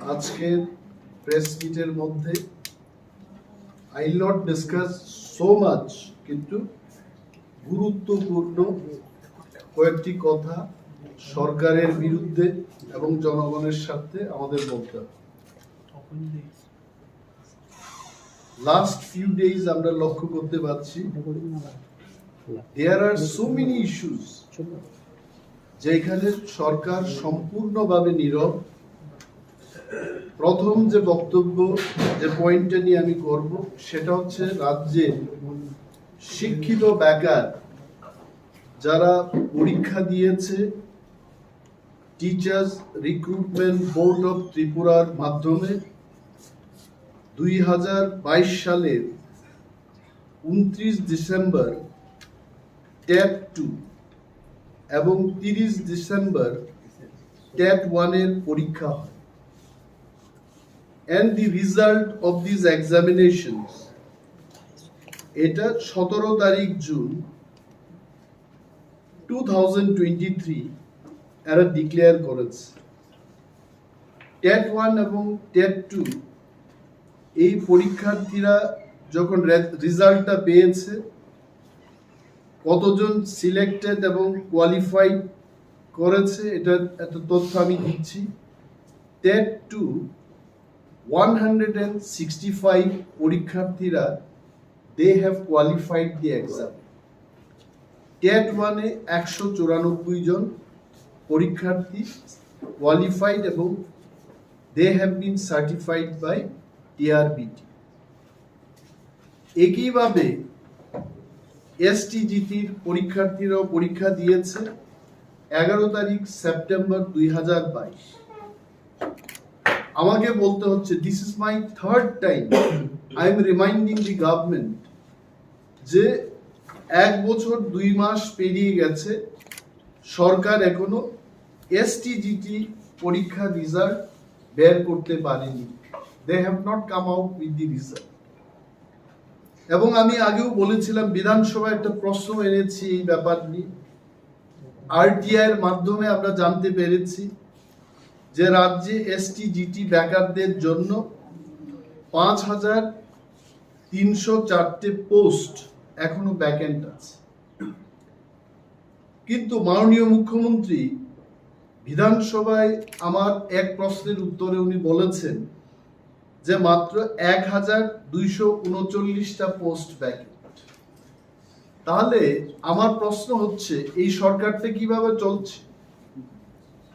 আজকের প্রেস মিটের মধ্যে I will not discuss so much, কিন্তু গুরুত্বপূর্ণ কয়েকটি কথা সরকারের বিরুদ্ধে এবং জনগণের সাথে আমাদের বলতে হবে। লাস্ট ফিউ ডেজ আমরা লক্ষ্য করতে পারছি দেয়ার আর সো মেনি ইস্যুস যেখানে সরকার সম্পূর্ণভাবে নীরব। প্রথম যে বক্তব্য, যে পয়েন্টটা নিয়ে আমি করব, সেটা হচ্ছে রাজ্যে শিক্ষিত বেকার যারা পরীক্ষা দিয়েছে টিচার্স রিক্রুটমেন্ট বোর্ড অফ ত্রিপুরার মাধ্যমে 2022 সালের 29 ডিসেম্বর ট্যাব 2 এবং 30 ডিসেম্বর ট্যাব 1 এর পরীক্ষা হয়। And the result of these examinations, এটা 17 তারিখ জুন 2023 এরা ডিক্লেয়ার করেছে। ট্যাব 1 এবং ট্যাব 2 এই পরীক্ষার্থীরা যখন রেজাল্টটা পেয়েছে, কতজন সিলেক্টেড এবং কোয়ালিফাইড করেছে এটা একটা তথ্য আমি দিচ্ছি। ট্যাব 2 165 পরীক্ষার্থীরা they have qualified the exam. Tab 1 এ 194 জন পরীক্ষার্থী কোয়ালিফাইড এবং they have been certified by TRBT. একইভাবে এসটিজিটির পরীক্ষার্থীরাও পরীক্ষা দিয়েছে 11 তারিখ সেপ্টেম্বর 2022। আমাকে বলতে হচ্ছে this is my third time I am reminding the government যে 1 বছর 2 মাস পেরিয়ে গেছে, সরকার এখনো এসটিজিটি পরীক্ষা রেজাল্ট বের করতে পারেনি। They have not come out with the result. এবং আমি আগেও বলেছিলাম, বিধানসভায় একটা প্রশ্ন এনেছি এই ব্যাপার নিয়ে। আরটিআই এর মাধ্যমে আমরা জানতে পেরেছি যে রাজ্যে এসটিজিটি বেকারদের জন্য 5304টে পোস্ট এখনো ভ্যাকেন্ট আছে। কিন্তু মাননীয় মুখ্যমন্ত্রী বিধানসভায় আমার এক প্রশ্নের উত্তরে উনি বলেছেন যে মাত্র 1239টা পোস্ট ভ্যাকেন্ট। তাহলে আমার প্রশ্ন হচ্ছে, এই সরকারটা কিভাবে চলছে?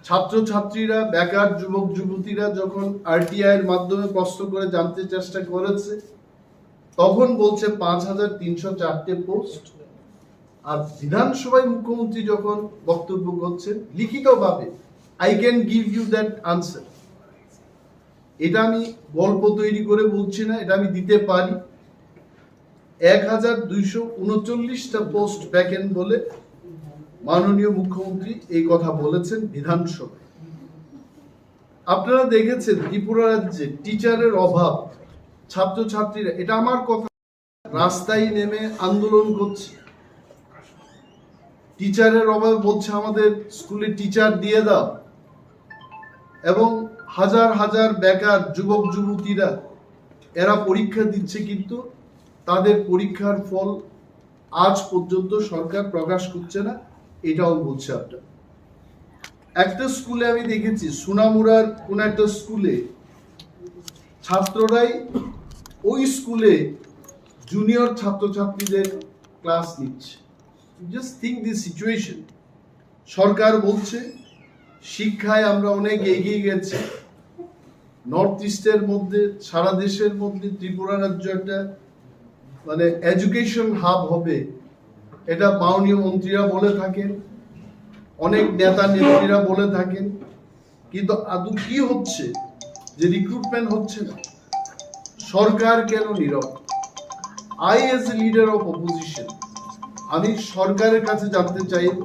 ছাত্রছাত্রীরা, বেকার যুবক যুবতীরা যখন আরটিআই এর মাধ্যমে প্রশ্ন করে জানতে চেষ্টা করেছে, তখন বলছে 5304টে পোস্ট। আর বিধানসভায় মুখ্যমন্ত্রী যখন বক্তব্য করছেন লিখিতভাবে, I can give you that answer. এটা আমি গল্প তৈরি করে বলছি না, এটা আমি দিতে পারি। 1239টা পোস্ট ভ্যাকেন্ট বলে মাননীয় মুখ্যমন্ত্রী এই কথা বলেছেন বিধানসভায়। আপনারা দেখেছেন ত্রিপুরা রাজ্যে টিচারের অভাব, ছাত্রছাত্রীরা, এটা আমার কথা, রাস্তায় নেমে আন্দোলন করছে। টিচারের অভাব বলছে আমাদের স্কুলে টিচার দিয়ে দাও। এবং হাজার হাজার বেকার যুবক যুবতীরা এরা পরীক্ষা দিচ্ছে, কিন্তু তাদের পরীক্ষার ফল আজ পর্যন্ত সরকার প্রকাশ করছে না, এটাও বলছে আপনার। একটা স্কুলে আমি দেখেছি, সোনামুড়ার কোন একটা স্কুলে ছাত্ররাই ওই স্কুলে জুনিয়র ছাত্রছাত্রীদের ক্লাস নিচ্ছে। Just think this situation. সরকার বলছে শিক্ষায় আমরা অনেক এগিয়ে গেছি, নর্থ ইস্টের মধ্যে, সারা দেশের মধ্যে ত্রিপুরা রাজ্য একটা মানে এডুকেশন হাব হবে, এটা মাননীয় মন্ত্রীরা বলে থাকেন, অনেক নেতা নেত্রীরা বলে থাকেন। কিন্তু আদৌ কি হচ্ছে? যে রিক্রুটমেন্ট হচ্ছে না। সরকার কেন নীরব? I as a leader of opposition, আমি সরকারের কাছে জানতে চাইব,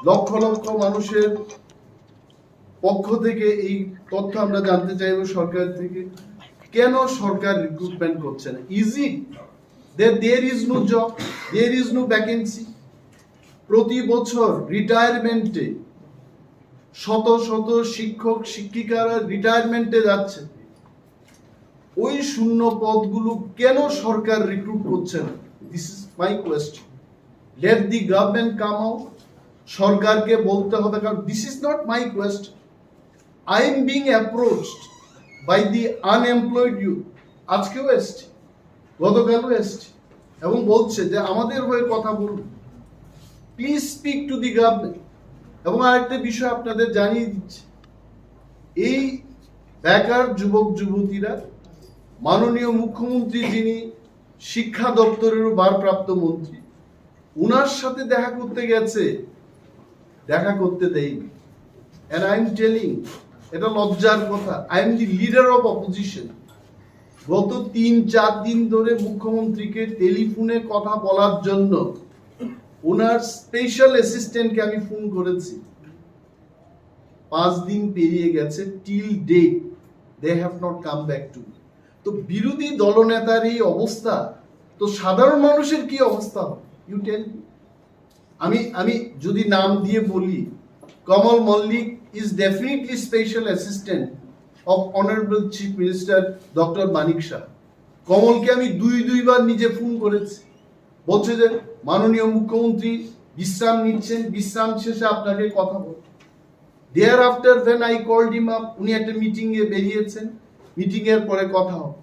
লক্ষ লক্ষ মানুষের পক্ষ থেকে এই তথ্য আমরা জানতে চাইব সরকার থেকে, কেন সরকার রিক্রুটমেন্ট করছে না? Is it that there is no job, there is no vacancy? প্রতি বছর রিটায়ারমেন্টে শত শত শিক্ষক শিক্ষিকারা রিটায়ারমেন্টে যাচ্ছে, ওই শূন্য পদগুলো কেন সরকার রিক্রুট করছে না? This is my question. Let the government come out, সরকারকে বলতে হবে, কারণ this is not my question. I am being approached by the unemployed youth. আজকেও এসছি, গতকালও এসছি, এবং বলছে যে আমাদের হয়ে কথা বলুন, please speak to the government. এবং আরেকটা বিষয় আপনাদের জানিয়ে দিচ্ছি, এই বেকার যুবক যুবতীরা মাননীয় মুখ্যমন্ত্রী, যিনি শিক্ষা দপ্তরেরও ভারপ্রাপ্ত মন্ত্রী, উনার সাথে দেখা করতে গেছে, দেখা করতে দেয়নি। এন্ড আই এম টেলিং, এটা লজ্জার কথা, I am the leader of opposition. গত 3-4 দিন ধরে মুখ্যমন্ত্রীকে টেলিফোনে কথা বলার জন্য ওনার স্পেশাল অ্যাসিস্ট্যান্টকে আমি ফোন করেছি। 5 দিন পেরিয়ে গেছে, till date they have not come back to me. তো বিরোধী দলনেতার এই অবস্থা, তো সাধারণ মানুষের কি অবস্থা হবে? You tell me. আমি যদি নাম দিয়ে বলি, Kamal Mallick is definitely special assistant of honourable chief minister doctor Manik Shah. কমলকে আমি দুইবার নিজে ফোন করেছি, বলছে যে মাননীয় মুখ্যমন্ত্রী বিশ্রাম নিচ্ছেন, বিশ্রাম শেষে আপনাকে কথা বল। Thereafter when I called him up, উনি একটা মিটিং এ বেরিয়েছেন, মিটিং এর পরে কথা হবে।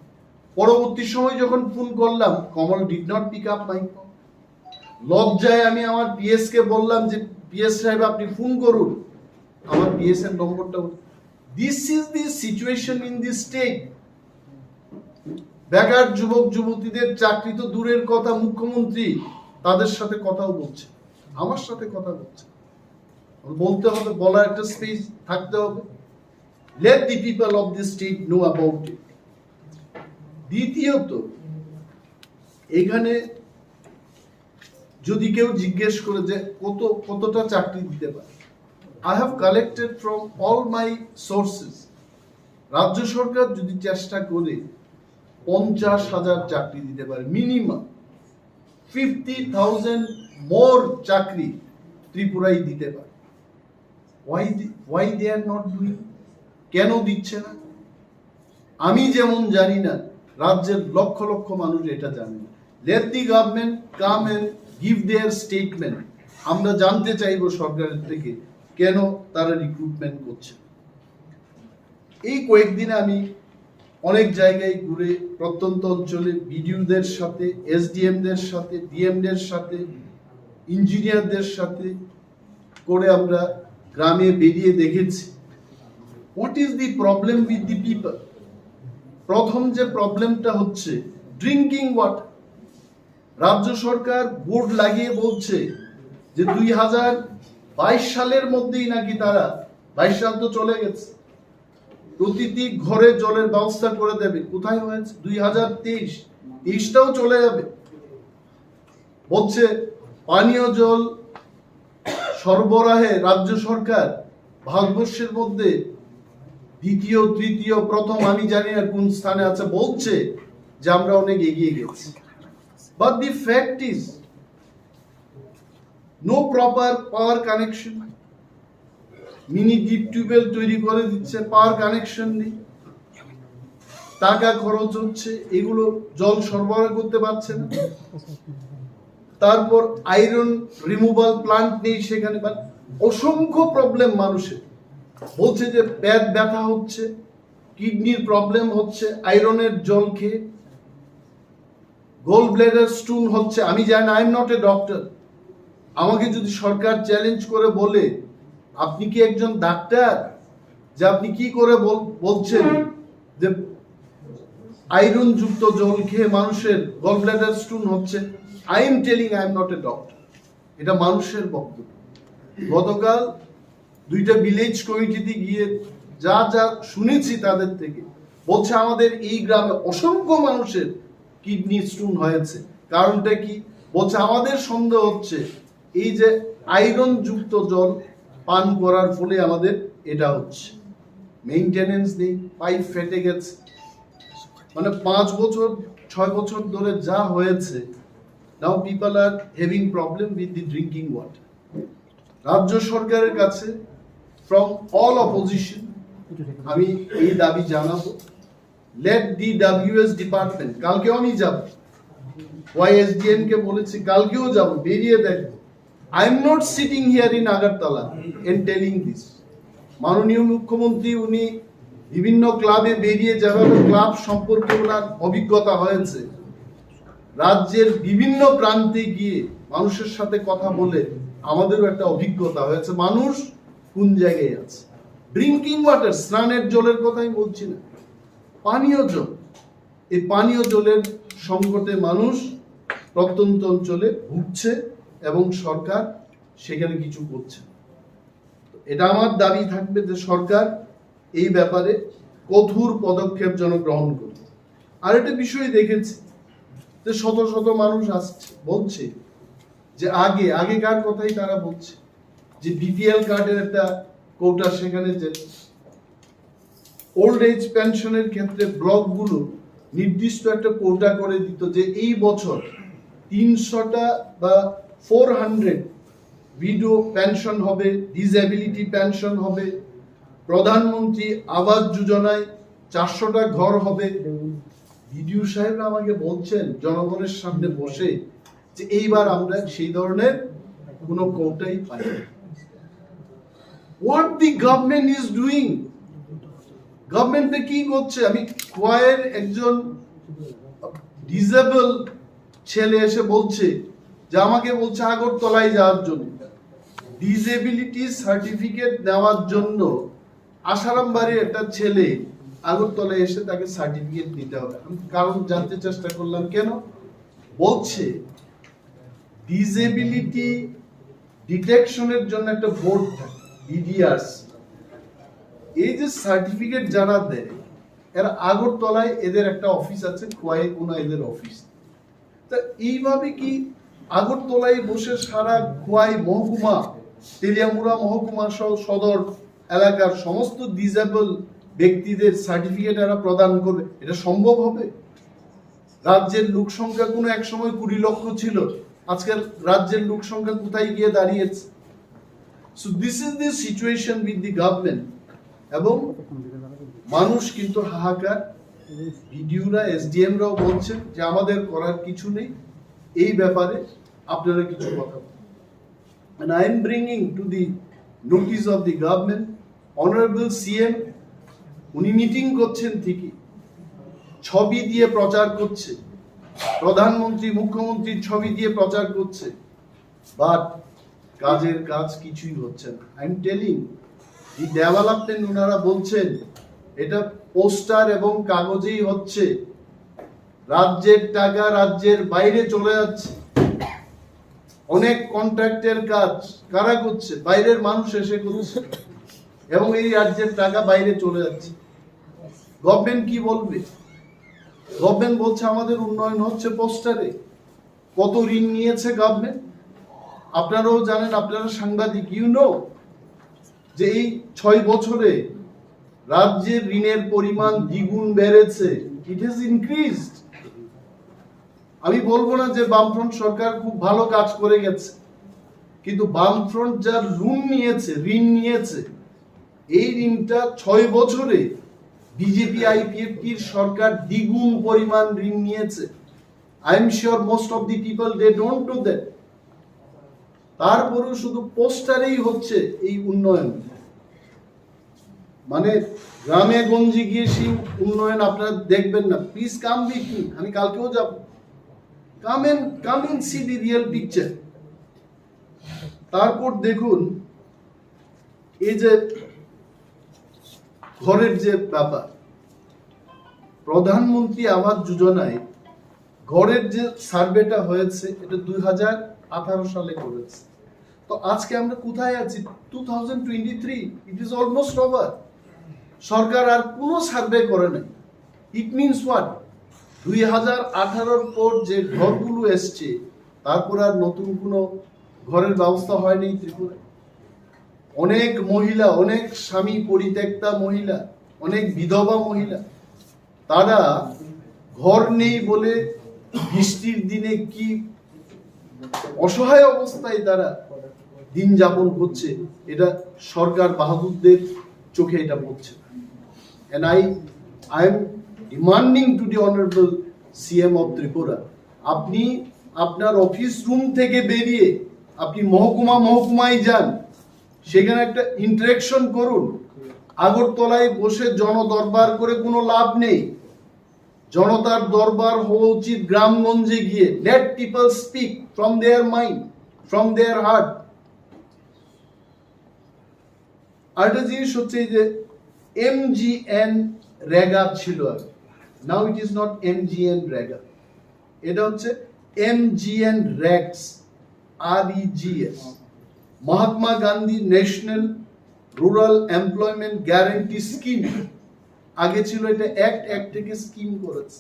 পরবর্তী সময় যখন ফোন করলাম, Kamal did not pick up my phone. লজ্জায় আমি আমার পিএস কে বললাম যে পিএস সাহেব আপনি ফোন করুন, আমার পিএস এর নম্বরটা। This is the situation in the state. বেকার যুবক যুবতীদের চাকরি তো দূরের কথা, মুখ্যমন্ত্রী তাদের সাথে কথাও বলছে, আমার সাথে কথা বলছে। বলতে হবে, বলার একটা স্পেস থাকতে হবে। Late the people of the state know about it. দ্বিতীয়ত, এখানে যদি কেউ জিজ্ঞেস করে যে কতটা চাকরি দিতে পারে, I have collected from all my sources, রাজ্য সরকার যদি চেষ্টা করে 50,000 চাকরি দিতে পারে, মিনিমাম 50,000 মোর চাকরি ত্রিপুরাই দিতে পারে। Why they are not doing? কেন দিচ্ছে না? আমি যেমন জানি না, রাজ্যের লক্ষ লক্ষ মানুষ এটা জানে না। Let the government come and give their statement. আমরা জানতে চাইবো সরকারের থেকে কেন তারা রিক্রুটমেন্ট করছে। এই কয়েকদিন আমি অনেক জায়গায় ঘুরে, প্রত্যন্ত অঞ্চলে বিডিওদের সাথে, এসডিএমদের সাথে, ডিএমদের সাথে, ইঞ্জিনিয়ারদের সাথে করে আমরা গ্রামে বেরিয়ে দেখেছি what is the problem with the people. প্রথম যে প্রবলেমটা হচ্ছে ড্রিঙ্কিং ওয়াটার। রাজ্য সরকার বোর্ড লাগিয়ে বলছে যে 2022 সালের মধ্যেই নাকি তারা, 22 সাল তো চলে গেছে, প্রতিটি ঘরে জলের ব্যবস্থা করে দেবে। কোথায় হয়েছে? 2023টাও চলে যাবে। বলছে পানীয় জল সরবরাহে রাজ্য সরকার ভারতবর্ষের মধ্যে দ্বিতীয়, তৃতীয়, প্রথম, আমি জানি না কোন স্থানে আছে। বলছে যে আমরা অনেক এগিয়ে গেছি, but the fact is no proper power connection. Mini deep tubewell তৈরি করে দিচ্ছে, পাওয়ার কানেকশন নেই, টাকা খরচ হচ্ছে, এগুলো জল সরবরাহ করতে পারছে না। তারপর আয়রন রিমুভাল প্লান্ট নেই সেখানে, অসংখ্য প্রবলেম মানুষের। বলছে যে পেট ব্যথা হচ্ছে, কিডনির প্রবলেম হচ্ছে আয়রনের জল খেয়ে, গোল ব্লেডার স্টোন হচ্ছে। আমি জানি না, I am not a doctor. আমাকে যদি সরকার চ্যালেঞ্জ করে বলে আপনি কি একজন ডাক্তার, যে আপনি কি করে বলছেন যে আয়রন যুক্ত জল খেয়ে মানুষের গল ব্লেডার স্টোন হচ্ছে, I am telling I am not a doctor. এটা মানুষের বক্তব্য। গতকাল 2টা ভিলেজ কমিটিতে গিয়ে যা যা শুনেছি তাদের থেকে, বলছে আমাদের এই গ্রামে অসংখ্য মানুষের কিডনি স্টোন হয়েছে। কারণটা কি? বলছে আমাদের সন্দেহ হচ্ছে এই যে আয়রন যুক্ত জল পান করার ফলে আমাদের এটা হচ্ছে। মেইনটেনেন্স নেই, পাইপ ফেটে গেছে, মানে 5 বছর 6 বছর ধরে যা হয়েছে। Now people are having problem with the drinking water. রাজ্য সরকারের কাছে from all opposition আমি এই দাবি জানাবো, let the WS department, কালকেও আমি যাব, YSDN কে বলেছি কালকেও যাব, বেরিয়ে দেখবো। I am not sitting here in Agartala and telling this. মাননীয় মুখ্যমন্ত্রী উনি বিভিন্ন ক্লাবে বেরিয়ে যেভাবে ক্লাব সম্পর্কে ওনার অভিজ্ঞতা হয়েছে, রাজ্যের বিভিন্ন প্রান্তে গিয়ে মানুষের সাথে কথা বলে আমাদেরও একটা অভিজ্ঞতা হয়েছে মানুষ কোন জায়গায় আছে। ড্রিঙ্কিং ওয়াটার, স্নানের জলের কথাই বলছি না, পানীয় জল, এই পানীয় জলের সংকটে মানুষ প্রত্যন্ত অঞ্চলে ভুগছে এবং সরকার সেখানে কিছু করছে। এটা আমার দাবি থাকবে যে সরকার এই ব্যাপারে কঠোর পদক্ষেপ যেন গ্রহণ করে। আর একটা বিষয় দেখেছি যে শত শত মানুষ আসছে বলছে যে আগেকার কথাই তারা বলছে যে বিপিএল কার্ডের একটা কোটা, সেখানে যে ওল্ড এজ পেনশনের ক্ষেত্রে ব্লকগুলো নির্দিষ্ট একটা কোটা করে দিত যে এই বছর 300টা বা 400 ভিডো পেনশন হবে, ডিসএবিলিটি পেনশন হবে, প্রধানমন্ত্রী আবাস যোজনায় 400টা ঘর হবে। বিডিও সাহেবরা আমাকে বলছেন জনগণের সামনে বসে যে এইবার আমরা সেই ধরনের কোনো কোটাই পাই না। What the government is doing? গভর্নমেন্টে কি করছে? আমি খোয়াইয়ের একজন ডিসেবল ছেলে এসে বলছে যে আমাকে বলছে আগরতলায় যাওয়ার জন্য, ডিসেবিলিটি সার্টিফিকেট নেওয়ার জন্য আসারামবাড়ির একটা ছেলে আগরতলায় এসে তাকে সার্টিফিকেট দিতে হবে। আমি কারণ জানতে চেষ্টা করলাম কেন, বলছে ডিসেবিলিটি ডিটেকশনের জন্য একটা বোর্ড থাকে, ডিডিআরস। এই যে সার্টিফিকেট যারা দেয় এরা আগরতলায় এদের একটা অফিস আছে, খোয়াই কোনো এদের অফিস। তা এইভাবে কি আগরতলায় বসে সারা খোয়াই মহকুমা, তেলিয়ামুড়া মহকুমা সহ সদর এলাকার সমস্ত ডিসেবল ব্যক্তিদের সার্টিফিকেট এরা প্রদান করবে? এটা সম্ভব হবে? রাজ্যের লোক সংখ্যা কোনো এক সময় 20 লক্ষ ছিল, আজকাল রাজ্যের লোক সংখ্যা কোথায় গিয়ে দাঁড়িয়েছে? So this is the situation with the government. এবং মানুষ কিন্তু হাহাকার, ভিডিওরা এসডিএমরাও বলছেন যে আমাদের করার কিছু নেই, এই ব্যাপারে আপনারা কিছু কথা বলুন। And I am bringing to the notice of the government, Honorable CM, উনি মিটিং করছেন ঠিকই, ছবি দিয়ে প্রচার করছে, প্রধানমন্ত্রী মুখ্যমন্ত্রীর ছবি দিয়ে প্রচার করছে, বাট কাজের কাজ কিছুই হচ্ছে না। আই এম টেলিং এই ডেভেলপমেন্ট ওনারা বলছেন এটা পোস্টার এবং কাগজেই হচ্ছে, রাজ্যের টাকা রাজ্যের বাইরে চলে যাচ্ছে। অনেক কন্ট্রাক্টের কাজ কারা করছে? বাইরের মানুষ এসে করছে এবং এই রাজ্যের টাকা বাইরে চলে যাচ্ছে। গভর্নমেন্ট কি বলবে? গভর্নমেন্ট বলছে আমাদের উন্নয়ন হচ্ছে পোস্টারে। কত ঋণ নিয়েছে গভর্নমেন্ট আপনারাও জানেন, আপনারা সাংবাদিক, ইউ নো যে এই 6 বছরে রাজ্যের ঋণের পরিমাণ দ্বিগুণ বেড়েছে। It has increased. আমি বলবো না যে বামফ্রন্ট সরকার খুব ভালো কাজ করে গেছে, কিন্তু বামফ্রন্ট যা ঋণ নিয়েছে এই ঋণটা 6 বছরে বিজেপি আইপিএফটির সরকার দ্বিগুণ পরিমাণ ঋণ নিয়েছে। I am sure most of the people they don't know that. তারপরেও শুধু পোস্টারেই হচ্ছে এই উন্নয়ন, মানে গ্রামে গঞ্জে গিয়ে সেই উন্নয়ন আপনারা দেখবেন না। প্লিজ কাম উইথ মি, আমি কালকেও যাব। Come and see the real picture. তারপর দেখুন এই যে ঘরের যে ব্যাপার, প্রধানমন্ত্রী আবাস যোজনায় ঘরের যে সার্ভেটা হয়েছে এটা 2018 সালে করেছে। তো আজকে আমরা কোথায় আছি? 2023, ইট ইজ অলমোস্ট ওভার। সরকার আর কোনো সার্ভে করে নাই। It means what? 2018 পর যে ঘরগুলো এসছে তারপর আর নতুন কোনো ঘরের ব্যবস্থা হয়নি ত্রিপুরায়। অনেক মহিলা, অনেক স্বামী পরিত্যক্তা মহিলা, অনেক বিধবা মহিলা, তারা ঘর নেই বলে বৃষ্টির দিনে কি অসহায় অবস্থায় তারা দিন যাপন হচ্ছে, এটা সরকার বাহাদুরদের চোখে এটা পড়ছে। And I am demanding to the honorable CM of Tripura, আপনি আপনার অফিস রুম থেকে বেরিয়ে আপনি মহকুমায় যান, সেখানে একটা ইন্টারেকশন করুন। আগরতলায় বসে জনদরবার করে কোনো লাভ নেই। জনতার দরবার হওয়া উচিত গ্রামগঞ্জে গিয়ে। Let people speak from their mind, from their heart. আরেকটা জিনিস হচ্ছে যে MGN রেগা ছিল আগে, now it is not MGN REGA, এটা হচ্ছে MGN REGS, REGS, Mahatma Gandhi national rural employment guarantee scheme. আগে ছিল এটা অ্যাক্ট থেকে স্কিম করেছে।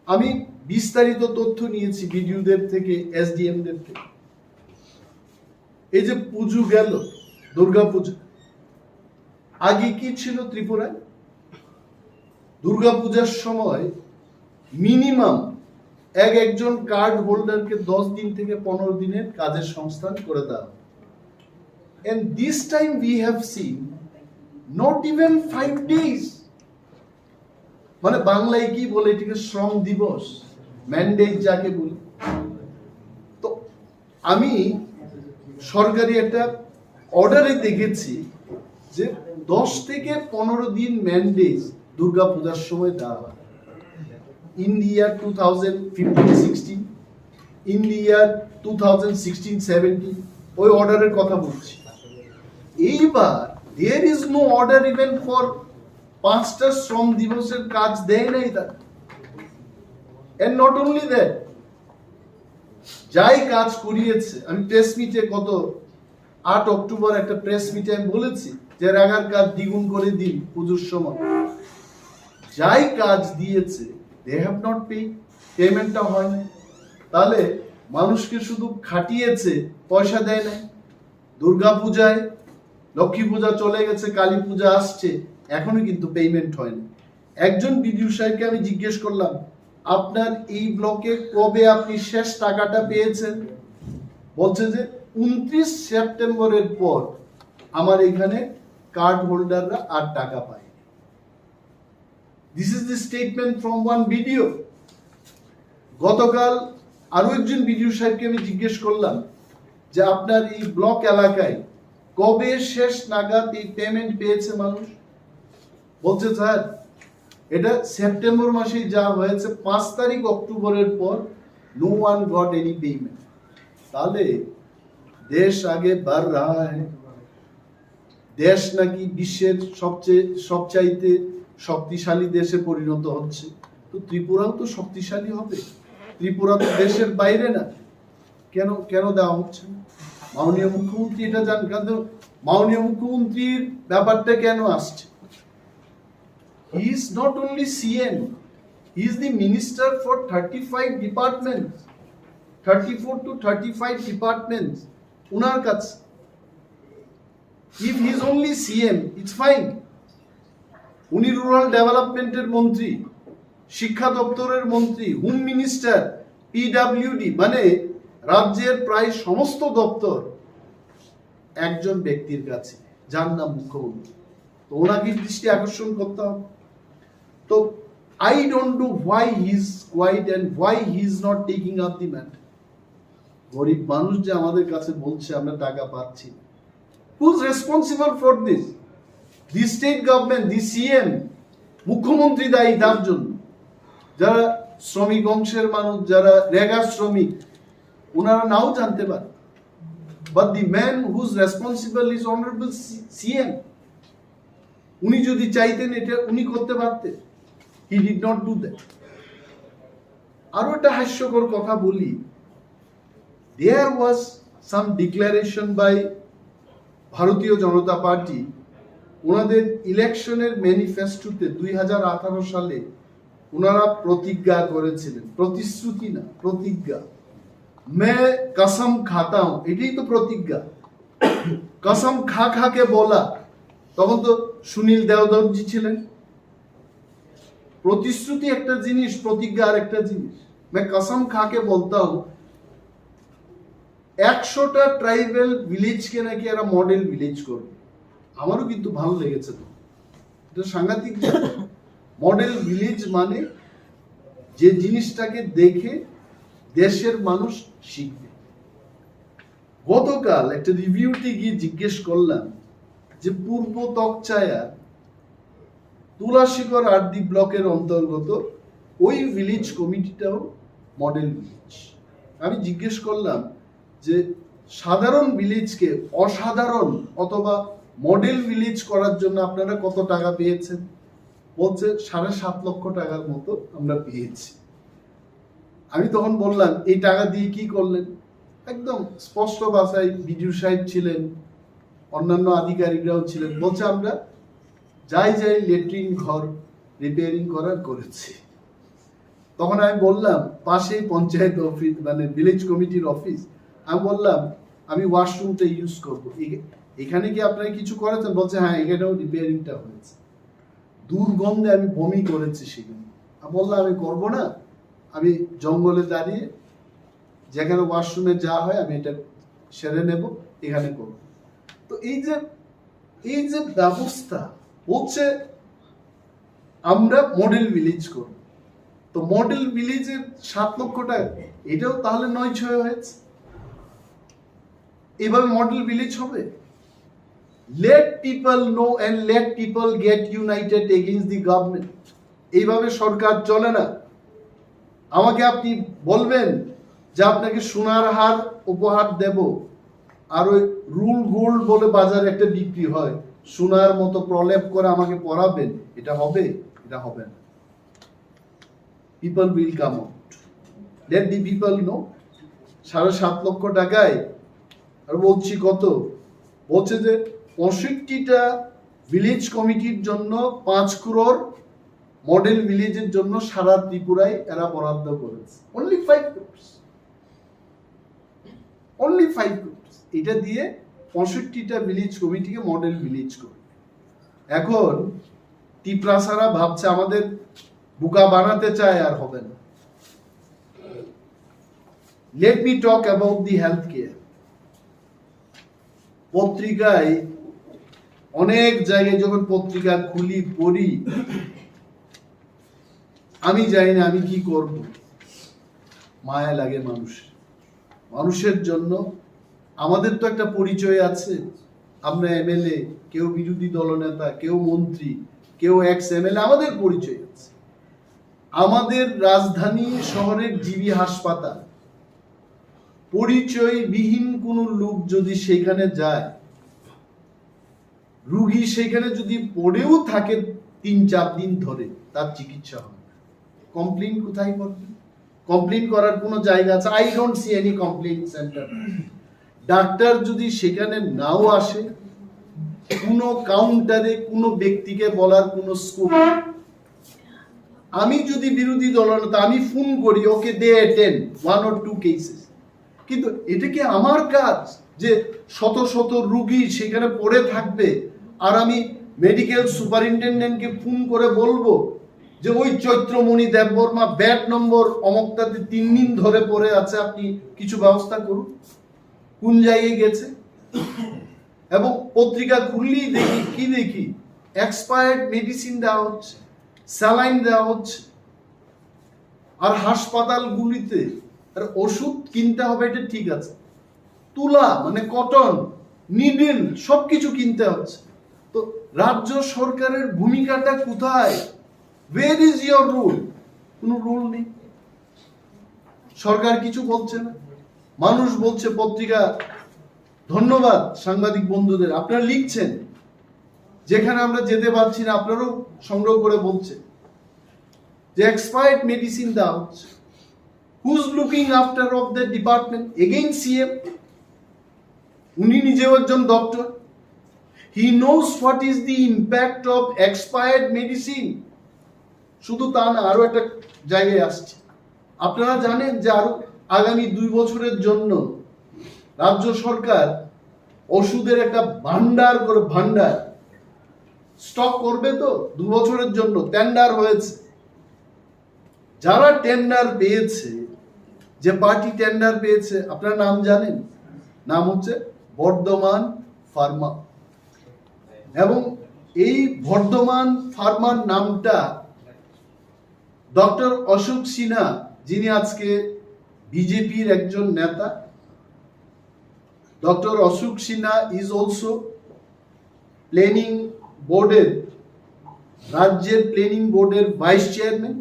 আমি বিস্তারিত তথ্য নিয়েছি বিডিওদের থেকে, SDMদের থেকে। এই যে পুজো গেল, দুর্গা পূজা, আগে কি ছিল ত্রিপুরায়? দুর্গা পূজার সময় মিনিমাম একজন কার্ড হোল্ডারকে 10 দিন থেকে 15 দিনের কাজের সংস্থান করে দেওয়া। And this time we have seen not even 5 days, মানে বাংলায় কি বলে এটাকে, শ্রম দিবস, ম্যান্ডেট যাকে বলি। তো আমি সরকারি একটা অর্ডারে দেখেছি যে 10 থেকে 15 দিন ম্যান্ডেট দুর্গা পূজার সময় দেওয়া হয়। In the year 2015-16, in the ইয়ার 2016-17, ওই অর্ডারের কথা বলছি। এইবার there is no order even for 5টা শ্রম দিবসের কাজ দেয় নাই তারা। and not only that, যাই কাজ করিয়েছে, আমি প্রেস মিটে গত 8 অক্টোবর একটা প্রেস মিটে আমি বলেছি যে রেগার কাজ দ্বিগুণ করে দিন পুজোর সময়। যাই কাজ দিয়েছে they have not paid, পেমেন্টটা হয় না। তাহলে মানুষকে শুধু খাটিয়েছে, পয়সা দেয় না। দুর্গা পূজায়, লক্ষ্মী পূজা চলে গেছে, কালী পূজা আসছে, এখনো কিন্তু পেমেন্ট হয়নি। একজন বিডিও সাহেবকে আমি জিজ্ঞেস করলাম, আপনার এই ব্লকে কবে আপনি শেষ টাকাটা পেয়েছেন? বলছে যে 29 সেপ্টেম্বরের পর আমার এখানে কার্ড হোল্ডাররা আর টাকা পায়। This is the statement from one video. গতকাল আরো একজন বিডিও সাহেবকে আমি জিজ্ঞেস করলাম যে আপনার এই ব্লক এলাকায় কবে শেষ নাগাদ এই পেমেন্ট পেয়েছে মানুষ? বলছে স্যার এটা সেপ্টেম্বর মাসেই যা হয়েছে, 5 তারিখ অক্টোবরের পর no one got any payment. তাহলে দেশ আগে বাড় রাহা হ্যায়, দেশ নাকি বিশ্বের সবচাইতে শক্তিশালী দেশে পরিণত হচ্ছে। তো ত্রিপুরাও তো শক্তিশালী হবে, ত্রিপুরা তো দেশের বাইরে না। কেন দেওয়া হচ্ছে না? মাননীয় মুখ্যমন্ত্রী এটা জান, কিন্তু মাননীয় মুখ্যমন্ত্রীর ব্যাপারটা কেন আসছে? He is not only CM, he is the minister for 35 departments, 34 to 35 departments. উনার কাছে if he is only CM, it's fine. উনি রুরাল ডেভেলপমেন্টের মন্ত্রী, শিক্ষা দপ্তরের মন্ত্রী, হোম মিনিস্টার, PWD, মানে রাজ্যের প্রায় সমস্ত দপ্তর একজন ব্যক্তির কাছে, যার নাম মুখ্যমন্ত্রী। তো ওনাকে দৃষ্টি আকর্ষণ করতে হবে। তো I don't know why he is quiet and why he is not taking up the matter. গরিব মানুষ যে আমাদের কাছে বলছে আমরা টাকা পাচ্ছি, who is responsible for this? The state government, the CM, মুখ্যমন্ত্রী দায়ী তার জন্য। যারা শ্রমিক অংশের মানুষ, যারা রেগা শ্রমিক, ওনারা নাও জানতে পারে, but the man who is responsible is honorable CM. উনি যদি চাইতেন এটা উনি করতে পারতেন, he did not do that. আরো একটা হাস্যকর কথা বলি, there was some declaration by ভারতীয় জনতা পার্টি, ওনাদের ইলেকশনের ম্যানিফেস্টোতে 2018 সালে ওনারা প্রতিজ্ঞা করেছিলেন, প্রতিশ্রুতি না, প্রতিজ্ঞা, মে কসম খাতা হুঁ, এটাই তো প্রতিজ্ঞা। কসম খাকে বলা, তখন তো সুনীল দেওধরজি ছিলেন। প্রতিশ্রুতি একটা জিনিস, প্রতিজ্ঞা আর একটা জিনিস। मैं कसम खा के बोलता हूं 100টা ট্রাইবাল ভিলেজকে নাকি এরা মডেল ভিলেজ করবে। আমারও কিন্তু ভালো লেগেছে, তো এটা সাংঘাতিক। মডেল ভিলেজ মানে যে জিনিসটাকে দেখে দেশের মানুষ শিখবে। গতকাল একটা রিভিউতে গিয়ে জিজ্ঞেস করলাম যে পূর্ব তকচায়া তুলাশিকর আরডি ব্লকের অন্তর্গত ওই ভিলেজ কমিটিটাও মডেল ভিলেজ। আমি জিজ্ঞেস করলাম যে সাধারণ ভিলেজকে অসাধারণ অথবা মডেল ভিলেজ করার জন্য আপনারা কত টাকা পেয়েছেন? বলছে 7.5 লক্ষ টাকার মতো আমরা পেয়েছি। আমি তখন বললাম এই টাকা দিয়ে কি করলেন? একদম স্পষ্ট ভাষায় বিডিও সাহেব ছিলেন, অন্যান্য আধিকারিকরাও ছিলেন, বলছে আমরা যাই লেট্রিন ঘর রিপেয়ারিং করার করেছি। তখন আমি বললাম পাশেই পঞ্চায়েত অফিস মানে ভিলেজ কমিটির অফিস, আমি বললাম আমি ওয়াশরুমটা ইউজ করব, এখানে কি আপনারা কিছু করেছেন? বলছে হ্যাঁ এখানেও রিপেয়ারিংটা হয়েছে। দুর্গন্ধে আমি বমি করেছি সেখানে। আমি বললাম আমি করব না, আমি জঙ্গলে দাঁড়িয়ে যেখানে ওয়াশরুমে যা হয় আমি এটা সেরে নেব, এখানে করব। তো এই যে ব্যবস্থা হচ্ছে আমরা মডেল ভিলেজ করব, তো মডেল ভিলেজের 7 লক্ষ টাকা এটাও তাহলে 9-6 হয়েছে। এভাবে মডেল ভিলেজ হবে? Let people know and let people get united against the government. এইভাবে সরকার চলে না। আমাকে আপনি বলবেন যে আপনাকে সোনার হার উপহার দেব, আর ওই রুল গোল্ড বলে বাজারে একটা বিক্রি হয়, সোনার মতো প্রলেপ করে আমাকে পরাবেন, এটা হবে? এটা হবে না। People will come out. Let the people know. 7.5 লক্ষ টাকায়, আর বলছি কত, বলছে যে 65টা ভিলেজ কমিটির জন্য 5 crore মডেল ভিলেজের জন্য সারা ত্রিপুরায় এরা বরাদ্দ করেছে। Only 5 crores. Only 5 crores. এটা দিয়ে 65টা ভিলেজ কমিটিকে মডেল ভিলেজ করবে। এখন ত্রিপ্রাসারা ভাবছে আমাদের বুকা বানাতে চায়, আর হবে না। Let me talk about the health care. পত্রিকায় অনেক জায়গায় যখন পত্রিকা খুলি পড়ি, আমি জানি না আমি কি করব, মায়া লাগে মানুষের জন্য। আমাদের তো একটা পরিচয় আছে, আমরা এমএলএ, কেউ বিরোধী দলনেতা, কেউ মন্ত্রী, কেউ এক্স এমএলএ, আমাদের পরিচয় আছে। আমাদের রাজধানী শহরের জিবি হাসপাতাল, পরিচয়বিহীন কোন লোক যদি সেখানে যায়, রোগী সেখানে যদি পড়েও থাকে 3-4 দিন ধরে, তার চিকিৎসা হবে। কমপ্লেইন কোথায় করবে? কমপ্লেইন করার কোনো জায়গা আছে? I don't see any complain centre. Doctor যদি সেখানে নাও আসে, কোনো কাউন্টারে কোনো ব্যক্তিকে বলার কোনো স্কোপ। আমি যদি বিরোধী দলনেতা, আমি ফোন করি, ওকে দে অ্যাটেন্ড 1 or 2 কেসেস, কিন্তু এটা কি আমার কাজ যে শত শত রোগী সেখানে পড়ে থাকবে আর আমি মেডিকেল সুপারিনটেন্ডেন্টকে ফোন করে বলবো যে ওই চৈত্রমণি দেববর্মা ব্যাট নম্বর অমকটাতে 3 দিন ধরে পড়ে আছে, আপনি কিছু ব্যবস্থা করুন? কোন জায়গায় গেছে? এবং পত্রিকা খুললেই দেখি এক্সপায়ার্ড মেডিসিন দেওয়া হচ্ছে, স্যালাইন দেওয়া হচ্ছে। আর হাসপাতালগুলিতে আর ওষুধ কিনতে হবে, এটা ঠিক আছে, তুলা মানে কটন, নিডল সবকিছু কিনতে হচ্ছে। তো রাজ্য সরকারের ভূমিকাটা কোথায়? Where is your rule? কোনো রুল নেই, সরকার কিছু বলছে না। মানুষ বলছে, পত্রিকা, ধন্যবাদ সাংবাদিক বন্ধুদের, আপনারা লিখছেন, যেখানে আমরা যেতে পারছি না আপনারাও সংগ্রহ করে বলছেন যে এক্সপায়ার্ড মেডিসিন দেওয়া হচ্ছে। Who's looking after of the department? Again CM. উনি নিজেও একজন doctor, he knows what is the impact of expired medicine. শুধু তা না, আরো একটা জায়গায় আসছে। আপনারা জানেন যে আরো আগামী 2 বছরের জন্য রাজ্য সরকার ওষুধের একটা ভান্ডার স্টক করবে। তো 2 বছরের জন্য টেন্ডার হয়েছে। যারা টেন্ডার পেয়েছে, যে পার্টি টেন্ডার পেয়েছে, আপনারা নাম জানেন? নাম হচ্ছে বর্ধমান ফার্মা। এবং এই বর্ধমান ফার্মার নামটা ডক্টর অশোক সিনহা, যিনি আজকে বিজেপির একজন নেতা, doctor Ashok Sinha is also planning বোর্ডের, রাজ্যের প্ল্যানিং বোর্ডের ভাইস চেয়ারম্যান।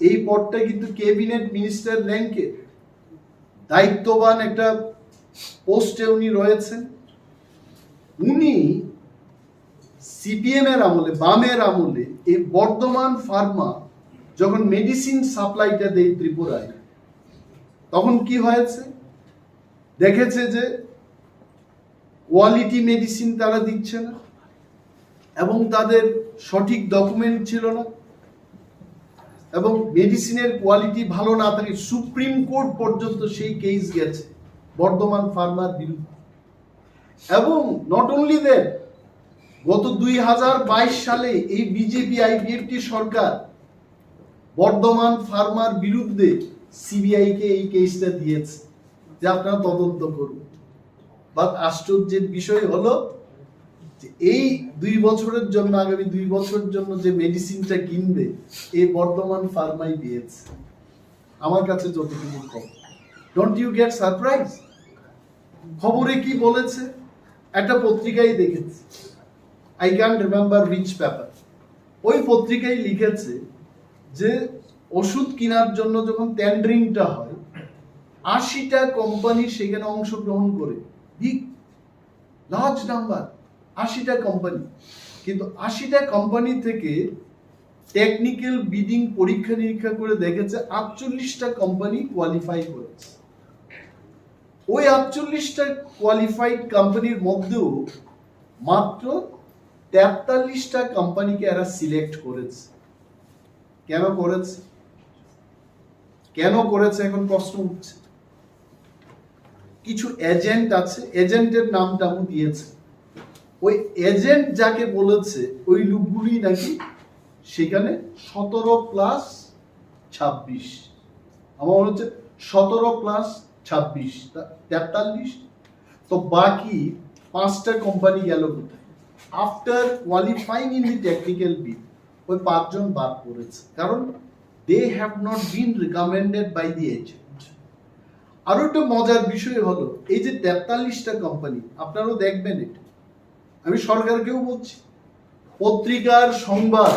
এই পদটা কিন্তু ক্যাবিনেট মিনিস্টার র্যাঙ্কের দায়িত্ববান একটা পোস্টে উনি রয়েছেন। উনি সিপিএম এর আমলে, বামের আমলে এই বর্ধমান ফার্মা যখন মেডিসিন সাপ্লাইটা দেয় ত্রিপুরায়, তখন কি হয়েছে, দেখেছে যে কোয়ালিটি মেডিসিন তারা দিচ্ছে না এবং তাদের সঠিক ডকুমেন্ট ছিল না এবং মেডিসিনের কোয়ালিটি ভালো না থাকে, সুপ্রিম কোর্ট পর্যন্ত সেই কেস গেছে বর্ধমান ফার্মার বিরুদ্ধে। এবং নট অনলি দ্যাট, গত 2022 সালে এই বিজেপি আইপিএফটি সরকার বর্ধমান ফার্মার বিরুদ্ধে সিবিআই কে এই কেসটা দিয়েছে যে আপনারা তদন্ত করুন। বাট আশ্চর্যের বিষয় হলো যে এই 2 বছরের জন্য, আগামী 2 বছরের জন্য যে মেডিসিনটা কিনবে, এই বর্ধমান ফার্মাই দিয়েছে। আমার কাছে যতটুকু খবর, ডোন্ট ইউ গেট সারপ্রাইজ? খবরে কি বলেছে, একটা পত্রিকায় দেখেছি, I can't remember which paper, ওই পত্রিকায় লিখেছে যে ওষুধ কেনার জন্য যখন টেন্ডারিংটা হয়, 80টা কোম্পানি সেখানে অংশগ্রহণ করে, বিগ লার্জ নাম্বার, 80টা কোম্পানি। কিন্তু 80টা কোম্পানি থেকে টেকনিক্যাল বিডিং পরীক্ষা নিরীক্ষা করে দেখেছে 48টা কোম্পানি কোয়ালিফাই করেছে। ওই 48টা কোয়ালিফাইড কোম্পানির মধ্যেও মাত্র 43টা কোম্পানিকে এরা সিলেক্ট করেছে। কেন করেছে, কেন করেছে এখন প্রশ্ন উঠছে। কিছু এজেন্ট আছে, এজেন্টের নামটা আমি দিয়েছে, ওই এজেন্ট যাকে বলেছে ওই লোকগুলি নাকি সেখানে 17+26, আমার মনে হচ্ছে 17+26, 43। তো বাকি 5টা কোম্পানি গেল কোথায়? After qualifying in the technical bid, ওই 5 জন বাদ পড়েছে, কারণ they have not been recommended by the agent. আরো একটা মজার বিষয় হলো, এই যে 43টা কোম্পানি, আপনারাও দেখবেন, এটা আমি সরকারকেও বলছি, পত্রিকার সংবাদ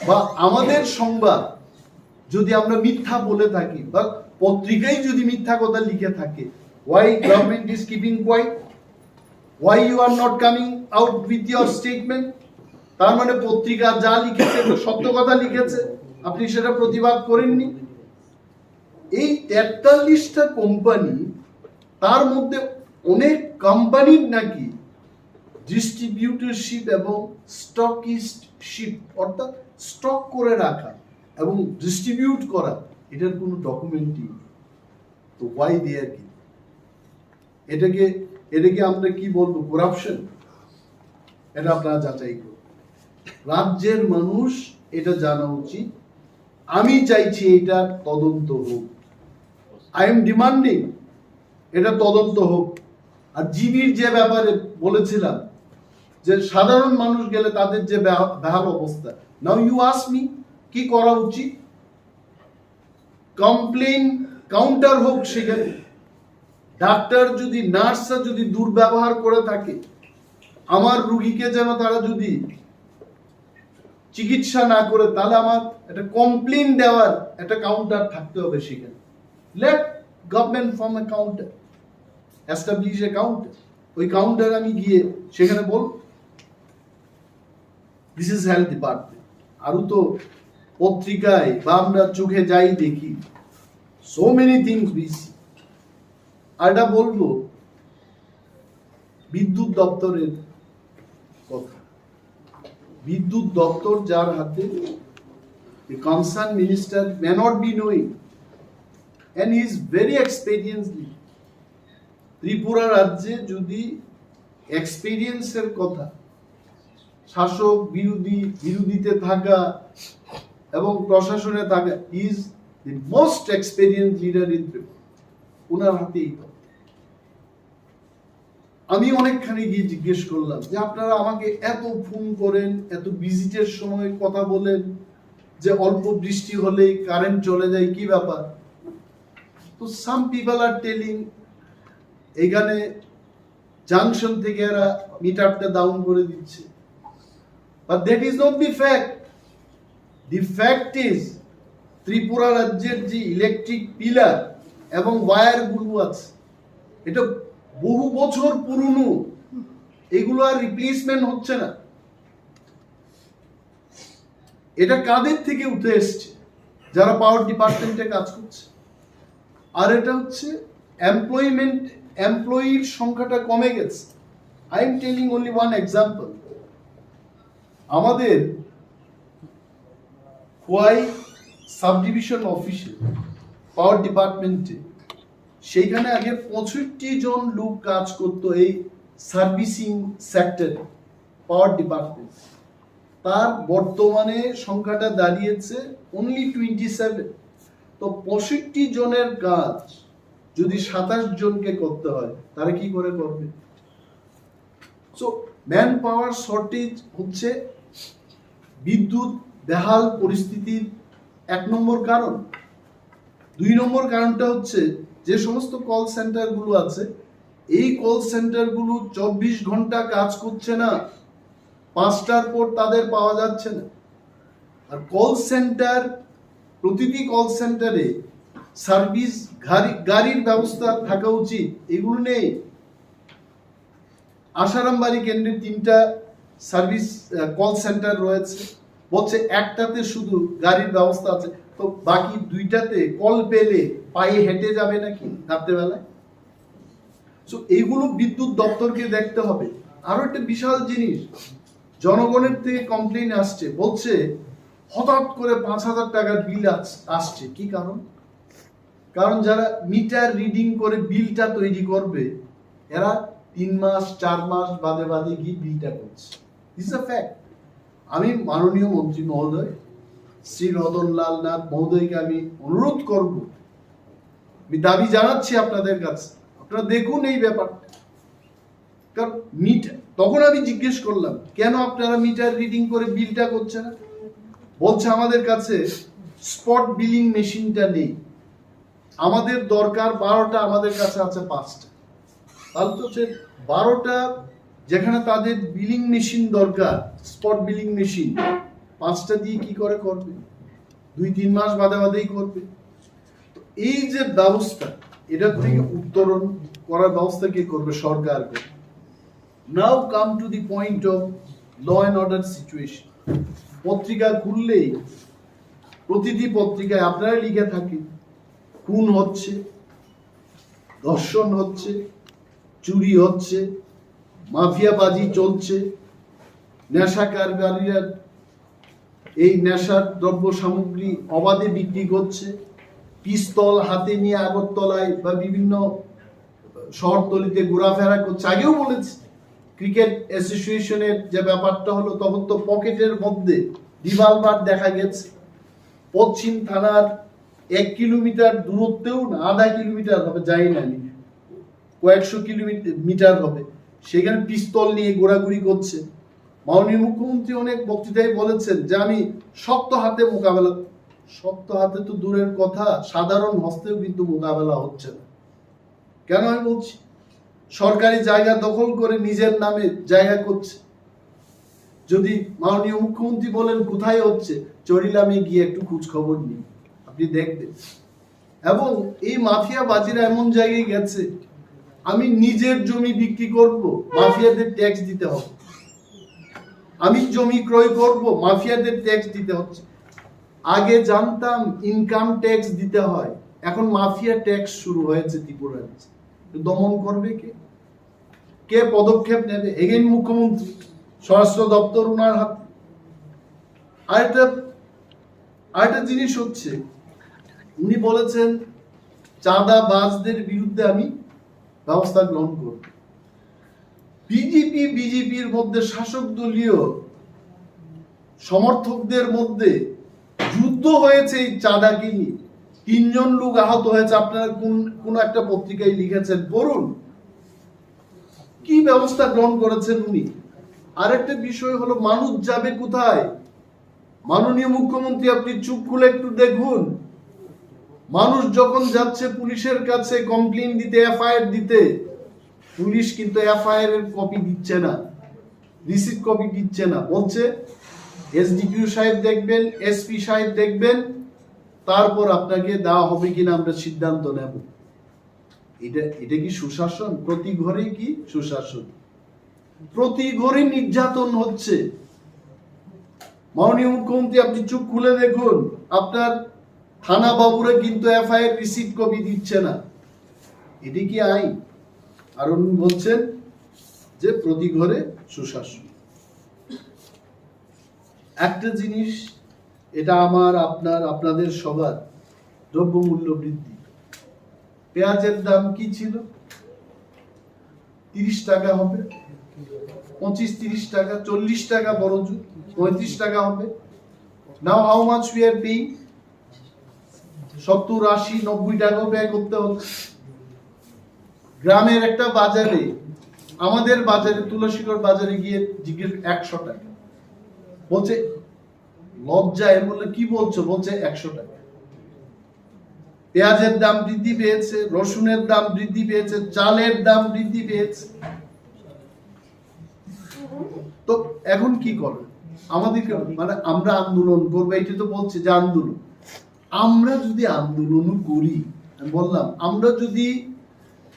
বা আমাদের সংবাদ যদি আমরা মিথ্যা বলে থাকি বা পত্রিকায় যদি মিথ্যা কথা লিখে থাকে, why government is keeping quiet, why you are not coming out with your statement? তার মানে পত্রিকা যা লিখেছে সত্য কথা লিখেছে, আপনি সেটা প্রতিবাদ করেননি। এই 43টা কোম্পানি, তার মধ্যে অনেক কোম্পানির নাকি ডিস্ট্রিবিউটরশিপ এবং স্টকিস্টশিপ, অর্থাৎ স্টক করে রাখা এবং ডিস্ট্রিবিউট করা, এটার কোনো ডকুমেন্টই নেই। তো ওয়াই দেয়ার কি? এটাকে আমরা কি বলবো, করাপশন? এটা আপনারা যাচাই করুন। রাজ্যের মানুষ এটা জানা উচিত। আমি চাইছি এটা তদন্ত হোক, আই এম ডিমান্ডিং এটা তদন্ত হোক। আর জিবির যে ব্যাপারে বলেছিলাম যে সাধারণ মানুষ গেলে তাদের যে বেহাল অবস্থা, নাও ইউ আস্ক মি কি করা উচিত? কমপ্লেন কাউন্টার হোক, সেখানে ডাক্তার যদি, নার্সরা যদি দুর্ব্যবহার করে থাকে, আমার রুগীকে যেন তারা যদি চিকিৎসা না করে, তাহলে আমার একটা কমপ্লেন দেওয়ার একটা কাউন্টার থাকতে হবে সেখানে। Let government form a counter, establish a counter. ওই কাউন্টার আমি গিয়ে সেখানে বল, দিস ইজ হেলথ ডিপার্টমেন্ট। আরো তো পত্রিকায় বা আমরা চোখে যাই দেখি, so many things we see. আর এটা বলবো বিদ্যুৎ দপ্তরের কথা। বিদ্যুৎ দপ্তর যার হাতে, the concerned minister may not be knowing, and he is very experienced. Tripura রাজ্যে যদি এক্সপেরিয়েন্সের কথা, শাসক বিরোধীতে থাকা এবং প্রশাসনে থাকা, is the most experienced leader in Tripura. ওনার হাতেই তো আমি অনেকখানি গিয়ে জিজ্ঞেস করলাম যে আপনারা আমাকে এত ফোন করেন, এত ভিজিটের সময় কথা বলেন, যে অল্প বৃষ্টি হলেই কারেন্ট চলে যায়, কি ব্যাপার? তো সাম পিপল আর টেলিং এখানে জাংশন থেকে এরা মিটারটা ডাউন করে দিচ্ছে, but that is not the fact. The fact is Tripura রাজ্যের যে ইলেকট্রিক পিলার এবং ওয়্যার গুলো আছে এটা বহু বছর পুরনো, এগুলো আর রিপ্লেসমেন্ট হচ্ছে না। এটা কাদের থেকে উঠে এসছে? যারা পাওয়ার ডিপার্টমেন্টে কাজ করছে। আর এটা হচ্ছে এমপ্লয়ির সংখ্যাটা কমে গেছে। I am telling only one example. আমাদের খোয়াই সাব ডিভিশন অফিসে পাওয়ার ডিপার্টমেন্টে সেইখানে আগে 65 জন লোক কাজ করতো এই সার্ভিসিং সেক্টরে পাওয়ার ডিপার্টমেন্ট। তার বর্তমানে সংখ্যাটা দাঁড়িয়েছে অনলি 27। তো 65 জনের কাজ যদি 27 জনকে করতে হয় তারা কি করে করবে? সো ম্যান পাওয়ার শর্টেজ হচ্ছে বিদ্যুৎ বেহাল পরিস্থিতির 1 নম্বর কারণ। 2 নম্বর কারণটা হচ্ছে যে সমস্ত কল সেন্টার গুলো আছে, এই কল সেন্টার গুলো 24 ঘন্টা কাজ করছে না, 5টার পর তাদের পাওয়া যাচ্ছে না। আর কল সেন্টার, প্রতিটি কল সেন্টারে সার্ভিস গাড়ির ব্যবস্থা থাকা উচিত, এগুলো নেই। আশারামবাড়ি কেন্দ্রে 3টা সার্ভিস কল সেন্টার রয়েছে, বলছে একটাতে শুধু গাড়ির ব্যবস্থা আছে, তো বাকি 2টাতে কল পেলে পায়ে হেঁটে যাবে নাকি রাত্রেবেলায়? সো এইগুলো বিদ্যুৎ দপ্তরকে দেখতে হবে। আরো একটা বিশাল জিনিস, জনগণের থেকে কমপ্লেইন আসছে, বলছে হঠাৎ করে 5,000 টাকার বিল আসছে। কি কারণ? কারণ যারা মিটার রিডিং করে বিলটা তৈরি করবে এরা 3 মাস 4 মাস বাদে বাদে গিয়ে বিলটা করছে। This is a fact. আমি মাননীয় মন্ত্রী মহোদয় শ্রী রতনলাল নাথ মহোদয়কে আমি অনুরোধ করব, আমি দাবি জানাচ্ছি আপনাদের কাছে, আপনারা দেখুন এই ব্যাপারটা। কারণ মিটার, তখন আমি জিজ্ঞেস করলাম কেন আপনারা মিটার রিডিং করে বিলটা করছেন না? বলছে আমাদের কাছে স্পট বিলিং মেশিনটা নেই, আমাদের দরকার 12টা, আমাদের কাছে আছে 5টা। তাহলে তো 12টা যেখানে তাদের বিলিং মেশিন দরকার, স্পট বিলিং মেশিন, 5টা দিয়ে কি করে করবে? 2-3 মাস বাদে বাদেই করবে। এই যে ব্যবস্থা, এটার থেকে উত্তরণ করার ব্যবস্থা কে করবে? সরকার করবে। Now come to the point of law and order situation. পত্রিকা খুললেই, প্রতিটি পত্রিকায় আপনারা লিখে থাকেন খুন হচ্ছে, ধর্ষণ হচ্ছে, চুরি হচ্ছে, মাফিয়াবাজি চলছে, নেশা কারবারিরা এই নেশার দ্রব্য সামগ্রী অবাধে বিক্রি করছে, পিস্তল হাতে নিয়ে আগরতলায় বা বিভিন্ন শহরতলিতে ঘোরাফেরা করছে। আগেও বলেছি ক্রিকেট অ্যাসোসিয়েশনের যে ব্যাপারটা হলো, তখন তো পকেটের মধ্যে রিভলভার দেখা গেছে। পশ্চিম থানার 1 কিলোমিটার দূরত্বেও না, আধা কিলোমিটার হবে, যাই না কয়েকশো কিলোমিটার হবে, সেখানে পিস্তল নিয়ে ঘোরাঘুরি করছে। মাননীয় মুখ্যমন্ত্রী অনেক বক্তৃতায় বলেছেন যে আমি শক্ত হাতে মোকাবেলা। শক্ত হাতে তো দূরের কথা, সাধারণ হস্তেও কিন্তু মোকাবেলা হচ্ছে না। কেন আমি বলছি? সরকারি জায়গা দখল করে নিজের নামে জায়গা করছে। যদি মাননীয় মুখ্যমন্ত্রী বলেন কোথায় হচ্ছে, চরিলামে গিয়ে একটু খোঁজ খবর নিন, আপনি দেখবেন। এবং এই মাফিয়াবাজিরা এমন জায়গায় গেছে, আমি নিজের জমি বিক্রি করব, মাফিয়াদের ট্যাক্স দিতে হবে। আমি জমি ক্রয় করব, মাফিয়াদের ট্যাক্স দিতে হচ্ছে। আগে জানতাম ইনকাম ট্যাক্স দিতে হয়, এখন মাফিয়া ট্যাক্স শুরু হয়েছে ত্রিপুরায়। দমন করবে কে? কে পদক্ষেপ নেবে? এগেইন মুখ্যমন্ত্রী, স্বরাষ্ট্র দপ্তর ওনার হাত। আরেকটা জিনিস হচ্ছে, উনি বলেছেন চাঁদাবাজদের বিরুদ্ধে আমি ব্যবস্থা গ্রহণ করব। বিজেপির মধ্যে, শাসক দলীয় সমর্থকদের মধ্যে যুদ্ধ হয়েছে এই চাঁদাকে নিয়ে। 3 জন লোক আহত হয়েছে, আপনারা কোন একটা পত্রিকায় লিখেছেন, পড়ুন কি ব্যবস্থা গ্রহণ করেছেন উনি? আরেকটা বিষয় হলো, মানুষ যাবে কোথায়? মাননীয় মুখ্যমন্ত্রী, আপনি চুপ খুলে একটু দেখুন, মানুষ যখন যাচ্ছে পুলিশের কাছে কমপ্লেইন দিতে, এফআইআর দিতে, পুলিশ কিন্তু এফআইআর এর কপি দিচ্ছে না, রিসিট কপি দিচ্ছে না, বলছে এসডিপিও সাহেব দেখবেন, এসপি সাহেব দেখবেন, তারপর আপনাকে দেওয়া হবে কিনা আমরা সিদ্ধান্ত নেব। এটা কি সুশাসন? প্রতি ঘরে কি সুশাসন? প্রতি ঘরে নির্যাতন হচ্ছে। মাননীয় মুখ্যমন্ত্রী, আপনি চুপ খুলে দেখুন, আপনার থানা বাবুরা কিন্তু এফআইআর রিসিট কপি দিচ্ছে না। এটি কি আইন? আর উনি বলছেন যে প্রতি ঘরে সুশাসন। একটা জিনিস, এটা আমার, আপনার, আপনাদের সবার, দ্রব্যমূল্য বৃদ্ধি। পেঁয়াজের দাম কি ছিল? 30 টাকা হবে, 25-30 টাকা, 40 টাকা, বড় জোর 35 টাকা হবে। Now how much we are paying? 70-80-90 টাকাও ব্যয় করতে হচ্ছে। গ্রামের একটা বাজারে, আমাদের বাজারে, তুলসীগড় বাজারে গিয়ে জিজ্ঞেস 100 টাকা বলছে। লজ্জায় বললে কি বলছো? বলছে 100 টাকা। পেঁয়াজের দাম বৃদ্ধি পেয়েছে, রসুনের দাম বৃদ্ধি পেয়েছে, চালের দাম বৃদ্ধি পেয়েছে। তো এখন কি করবে আমাদেরকে? মানে আমরা আন্দোলন করবো, এটা তো বলছে যে আন্দোলন। আমরা যদি আন্দোলন করি, বললাম, আমরা যদি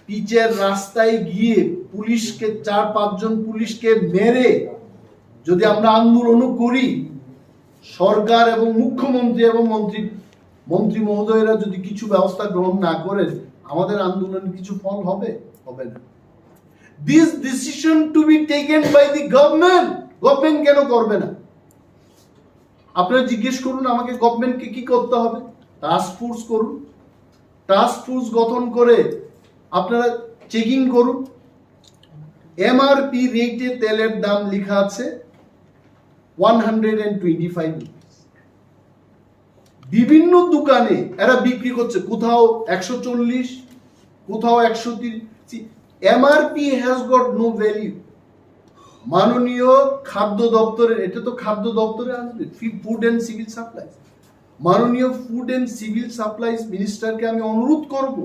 পিচের রাস্তায় গিয়ে পুলিশকে, 4-5 জন পুলিশকে মেরে যদি আমরা আন্দোলন করি, সরকার এবং মুখ্যমন্ত্রী এবং মন্ত্রী মহোদয়েরা যদি কিছু ব্যবস্থা গ্রহণ না করেন, আমাদের আন্দোলনে কিছু ফল হবে? হবে না। This decision to be taken by the government. Government কেন করবে না? আপনারা জিজ্ঞেস করুন আমাকে, গভর্নমেন্টকে কি করতে হবে? টাস্ক ফোর্স করুন, টাস্ক ফোর্স গঠন করে আপনারা চেকিং করুন। এমআরপি রেটে তেলের দাম লেখা আছে 125 রুপিস। বিভিন্ন দোকানে এরা বিক্রি করছে, কোথাও 140, কোথাও 130। MRP has got no value. মাননীয় খাদ্য দপ্তরের, এটা তো খাদ্য দপ্তরে আসবে, ফুড এন্ড সিভিল সাপ্লাই, মাননীয় ফুড এন্ড সিভিল সাপ্লাইজ মিনিস্টারকে আমি অনুরোধ করব,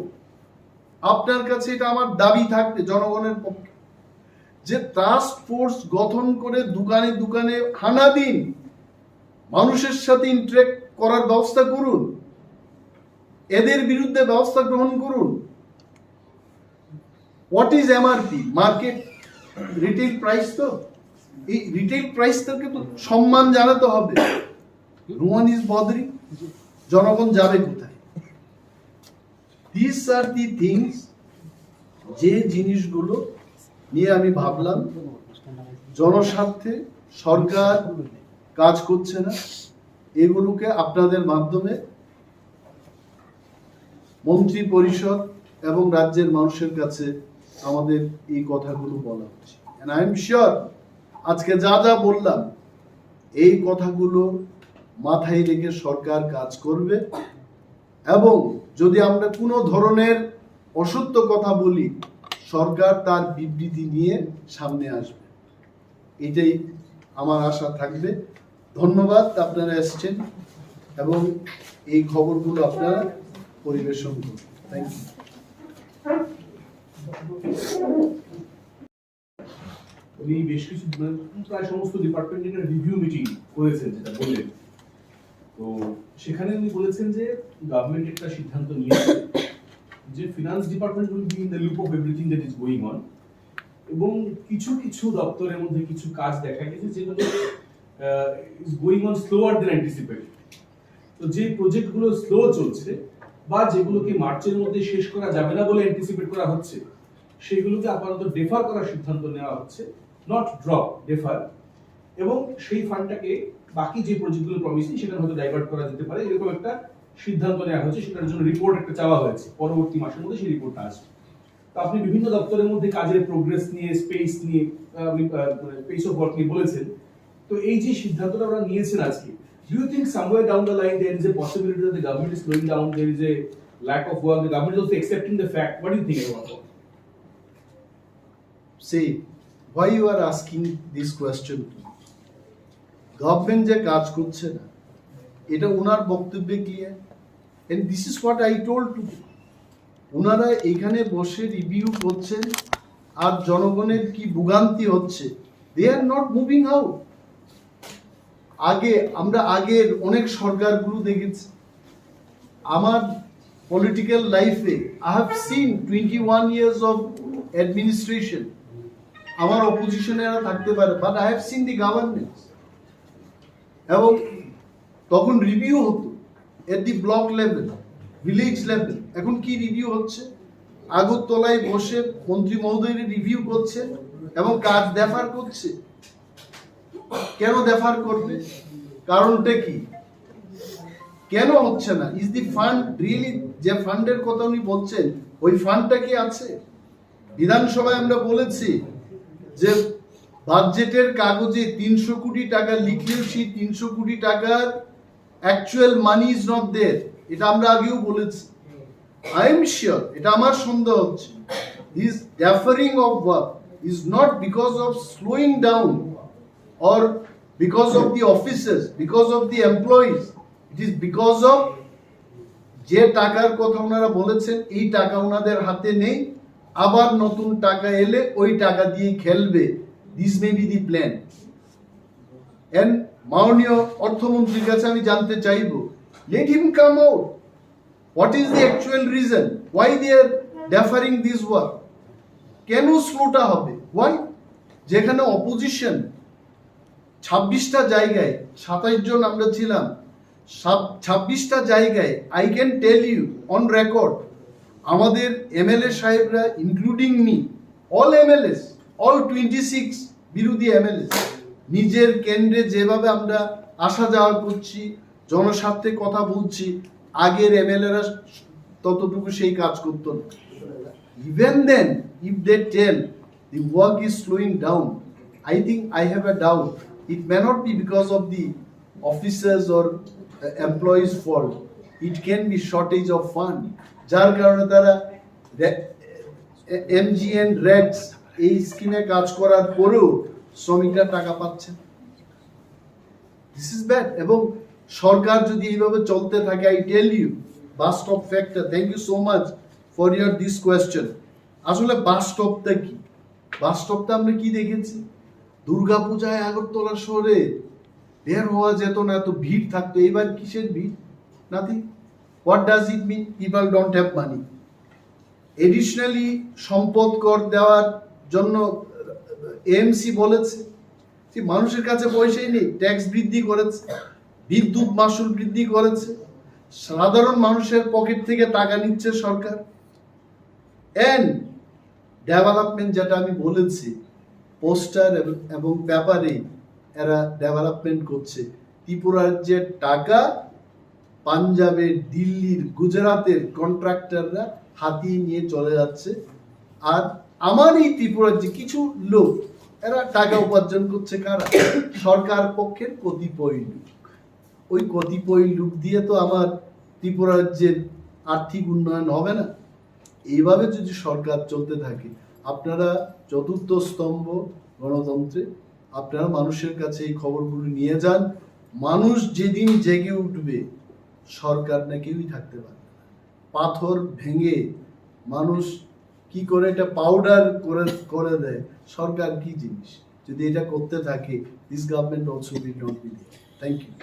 আপনার কাছে এটা আমার দাবি থাকবে জনগণের পক্ষে, যে টাস্ক ফোর্স গঠন করে দোকানে দোকানে হানা দিন, মানুষের সাথে ইন্টারেক্ট করার ব্যবস্থা করুন, এদের বিরুদ্ধে ব্যবস্থা গ্রহণ করুন। What is MRP? Market retail price. তো এই রিটেল প্রাইসটাকে তো সম্মান জানাতে হবে। No one is bothering. জনগণ যাবে কোথায়? দিস আর দি থিংস, যে জিনিসগুলো নিয়ে আমি ভাবলাম জনস্বার্থে সরকার কাজ করছে না, এগুলোকে আপনাদের মাধ্যমে মন্ত্রী পরিষদ এবং রাজ্যের মানুষের কাছে আমাদের এই কথাগুলো বলা হচ্ছে। and I am sure আজকে যা যা বললাম, এই কথাগুলো মাথায় রেখে সরকার কাজ করবে, এবং যদি আমরা কোনো ধরনের অসত্য কথা বলি, সরকার তার বিবৃতি নিয়ে সামনে আসবে। এটাই আমার আশা থাকবে। ধন্যবাদ, আপনারা এসেছেন এবং এই খবরগুলো আপনারা পরিবেশন করুন। Thank you. উনি বেশ কিছু, প্রায় সমস্ত ডিপার্টমেন্টের রিভিউ মিটিং করেছেন, যেটা বললেন। তো সেখানে উনি বলেছেন যে গভর্নমেন্ট একটা সিদ্ধান্ত নিয়েছে যে finance department will be in the loop of everything that is going on, এবং কিছু কিছু দপ্তরের মধ্যে কিছু কাজ দেখা গেছে যেগুলো is going on slower than anticipated. তো যে প্রজেক্টগুলো স্লো চলছে বা যেগুলোকে মার্চের মধ্যে শেষ করা যাবে না বলে অ্যান্টিসিপেট করা হচ্ছে, সেগুলোকে আপাতত ডেফার করার সিদ্ধান্ত নেওয়া হচ্ছে, নট ড্রপ, ডেফার। এবং সেই ফান্ডটাকে বাকি যে প্রজেক্টগুলো প্রমিসিং সেটা হয়তো ডাইভার্ট করা যেতে পারে, এরকম একটা সিদ্ধান্ত নেওয়া হয়েছে। সেটার জন্য রিপোর্ট একটা চাওয়া হয়েছে, পরবর্তী মাসের মধ্যে সেই রিপোর্টটা আসবে। তো আপনি বিভিন্ন দপ্তরের মধ্যে কাজের প্রোগ্রেস নিয়ে, স্পেস নিয়ে, পেস অফ ওয়ার্ক নিয়ে বলেছেন। তো এই যে সিদ্ধান্তটা ওরা নিয়েছেন আজকে, do you think somewhere down the line there is a possibility that the government is slowing down, there is a lack of work, the government is also accepting the fact? What do you think about that? say why you are asking this question to me? Government যে কাজ করছে না এটা ওনার বক্তব্যে clear, and this is what I told to you. ওনারা এখানে বসে review করছেন আর জনগণের কি ভোগান্তি হচ্ছে, they are not moving out. আমরা আগের অনেক সরকারগুলো দেখেছি। আমার পলিটিক্যাল লাইফে I have seen 21 years of administration. আমার অপোজিশনেরা থাকতে পারে, but I have seen the governance. এবং তখন রিভিউ হতো at the block level, village level. এখন কি রিভিউ হচ্ছে? আগরতলায় বসে মন্ত্রী মহোদয়ের রিভিউ করছে এবং কাজ দেফার করছে। কেন দেফার করবে? কারণটা কি? কেন হচ্ছে না? ইজ দি ফান্ড রিয়েলি, যে ফান্ডের কথা উনি বলছেন ওই ফান্ডটা কি আছে? বিধানসভায় আমরা বলেছি যে বাজেটের কাগজে 300 কোটি টাকা লিখলেও সেই 300 কোটি টাকার actual money is not there. এটা আমরা আগেও বলেছি। আই এম শিওর, এটা আমার সন্দেহ হচ্ছে, this deferring of work is not because of slowing down or because of the officers, because of the employees. It is because of যে টাকার কথা ওনারা বলেছেন এই টাকা ওনাদের হাতে নেই, আবার নতুন টাকা এলে ওই টাকা দিয়ে খেলবে। This may be the plan. And মাননীয় অর্থমন্ত্রীর কাছে আমি জানতে চাইবো, let him come out. What is the actual reason? Why they are deferring this work? কেন স্লোটা হবে? Why? যেখানে অপোজিশন 26টা জায়গায়, 27 জন আমরা ছিলাম, 26টা জায়গায় I can tell you on record, আমাদের এমএলএ সাহেবরা including me, all MLAs, all 26 বিরোধী এমএলএস, নিজের কেন্দ্রে যেভাবে আমরা আসা যাওয়া করছি, জনস্বার্থে কথা বলছি, আগের এমএলএরা ততটুকু সেই কাজ করতো না। Even then if they tell the work is slowing down, I think I have a doubt. It may not be because of the officers or employees' fault. It can be shortage of fund. যার কারণে তারা MGN REDS এই স্কিমে কাজ করার পরেও শ্রমিকরা টাকা পাচ্ছে। This is bad. এবং সরকার যদি এইভাবে চলতে থাকে, I tell you, বাস্তব factor, thank you so much for your this question. আসলে বাস্তবটা কি? বাস্তবটা আমরা কি দেখেছি? দুর্গাপূজায় আগরতলা শহরে বের হওয়া যেত না, এত ভিড় থাকতো। এবার কিসের ভিড়? Nothing. What does it mean? People don't have money. Additionally সম্পদ কর দেওয়ার জন্য এএমসি বলেছে যে মানুষের কাছে পয়সাই নেই, ট্যাক্স বৃদ্ধি করেছে, বিদ্যুৎ মাশুল বৃদ্ধি করেছে, সাধারণ মানুষের পকেট থেকে টাকা নিচ্ছে সরকার। এন্ড ডেভেলপমেন্ট, যেটা আমি বলেছি, পোস্টার এবং পেপারে এরা ডেভেলপমেন্ট করছে। ত্রিপুরা রাজ্যের টাকা পাঞ্জাবের, দিল্লির, গুজরাটের কন্ট্রাক্টররা হাতিয়ে নিয়ে চলে যাচ্ছে। আর আমার এই ত্রিপুরা রাজ্যে কিছু লোক, এরা টাকা উপার্জন করছে কারা? সরকার পক্ষের কতিপয় লোক। ওই কতিপয় লোক দিয়ে তো আমার ত্রিপুরা রাজ্যের আর্থিক উন্নয়ন হবে না। এইভাবে যদি সরকার চলতে থাকে, আপনারা চতুর্থ স্তম্ভ গণতন্ত্রে, আপনারা মানুষের কাছে এই খবরগুলো নিয়ে যান। মানুষ যেদিন জেগে উঠবে, সরকার না কেউই থাকতে পারবে না। পাথর ভেঙে মানুষ কি করে এটা পাউডার করে দেয়, সরকার কি জিনিস? যদি এটা করতে থাকে, this government also will not be there. Thank you.